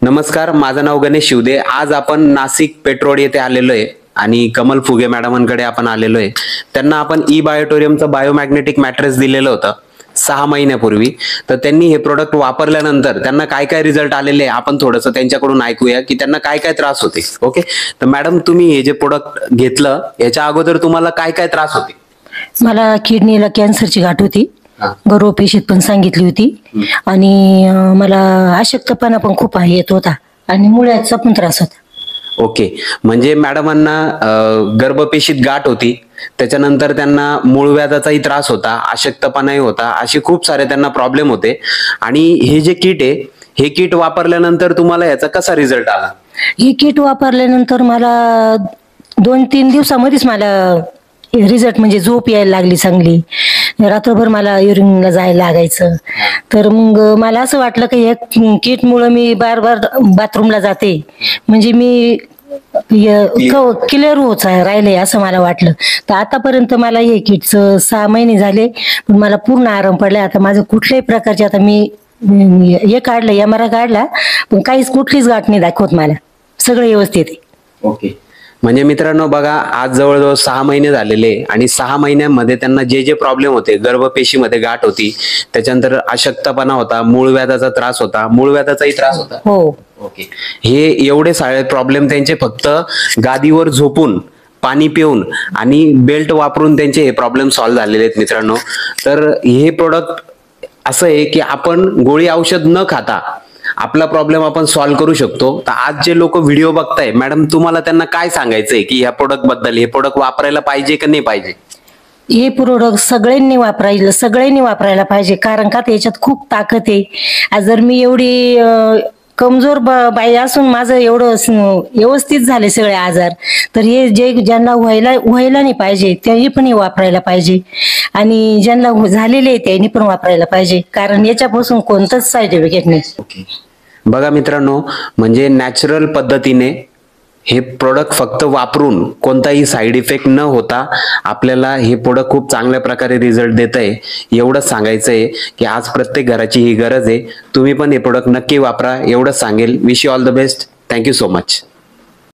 नमस्कार, माझं नाव गणेश शिवदे। आज आपण नाशिक पेट्रोड येथे आलेलो आहे आणि कमल फुगे मॅडमांकडे आपण आलेलो आहे। त्यांना आपण ई बायोटोरियमचं बायोमॅग्नेटिक मॅट्रेस दिलेलं होतं 6 महिन्यापूर्वी। तर त्यांनी हे प्रोडक्ट वापरल्यानंतर त्यांना काय काय रिझल्ट आलेले आपण थोडंसं त्यांच्याकडून ऐकूया की त्यांना काय काय त्रास होते। ओके, तर मॅडम तुम्ही हे जे प्रोडक्ट घेतलं याच्या अगोदर तुम्हाला काय काय त्रास होते? मला किडनीला कॅन्सरची गाठ होती, गर्भपेशीत पण सांगितली होती आणि मला अशक्तपणा पण खूप येत होता आणि मुळ्याचा पण त्रास होता। ओके, म्हणजे मॅडमांना गर्भपेशीत गाठ होती, त्याच्यानंतर त्यांना मूळव्याधाचाही त्रास होता, अशक्तपणाही होता, असे खूप सारे त्यांना प्रॉब्लेम होते। आणि हे जे किट आहे, हे किट वापरल्यानंतर तुम्हाला याचा कसा रिझल्ट आला? हे किट वापरल्यानंतर मला 2-3 दिवसामध्येच मला रिझल्ट म्हणजे झोप यायला लागली चांगली, रात्रभर मला युरिनला जायला लागायचं। तर मग मला असं वाटलं की या किटमुळे मी बार बार बाथरूमला जाते, म्हणजे मी क्लिअर होत राहिले असं मला वाटलं। तर आतापर्यंत मला हे किटचं 6 महिने झाले, पण मला पूर्ण आराम पडलाय। आता माझं कुठल्याही प्रकारचे, आता मी हे काढलं, एमआरआय काढला, पण काहीच कुठलीच गाठ नाही दाखवत मला, सगळं व्यवस्थित आहे। ओके, म्हणजे मित्रांनो बघा, आज जवळजवळ 6 महिने झालेले आणि 6 महिन्यामध्ये त्यांना जे जे प्रॉब्लेम होते, गर्भपेशीमध्ये गाठ होती, त्याच्यानंतर अशक्तपणा होता, मूळव्याधाचा त्रास होता, मूळव्याधाचाही त्रास होता। हो, ओके, हे एवढे सारे प्रॉब्लेम त्यांचे फक्त गादीवर झोपून, पाणी पिऊन आणि बेल्ट वापरून त्यांचे हे प्रॉब्लेम सॉल्व्ह झालेले आहेत मित्रांनो। तर हे प्रोडक्ट असं आहे की आपण गोळी औषध न खाता आपला प्रॉब्लेम आपण सॉल्व्ह करू शकतो। तर आज जे लोक व्हिडिओ बघताय, मॅडम तुम्हाला त्यांना काय सांगायचंय की या प्रोडक्ट बद्दल, हे प्रोडक्ट वापरायला पाहिजे की नाही पाहिजे? हे प्रोडक्ट सगळ्यांनी वापरायला पाहिजे, कारण का त्याच्यात खूप ताकद आहे। आज जर मी एवढी कमजोर बाई असून माझं एवढं व्यवस्थित झाले सगळे आजार, तर हे ज्यांना व्हायला नाही पाहिजे त्यांनी पण हे वापरायला पाहिजे, आणि ज्यांना झालेले त्यांनी पण वापरायला पाहिजे, कारण याच्यापासून कोणतंच साईड इफेक्ट नाही। बघा मित्रांनो, म्हणजे नॅचरल पद्धतीने हे प्रोडक्ट फक्त वापरून कोणताही साईड इफेक्ट न होता आपल्याला हे प्रोडक्ट खूप चांगल्या प्रकारे रिझल्ट देत आहे। एवढंच सांगायचंय की आज प्रत्येक घराची ही गरज आहे, तुम्ही पण हे प्रोडक्ट नक्की वापरा, एवढंच सांगेल। Wish you all the best, thank you so much.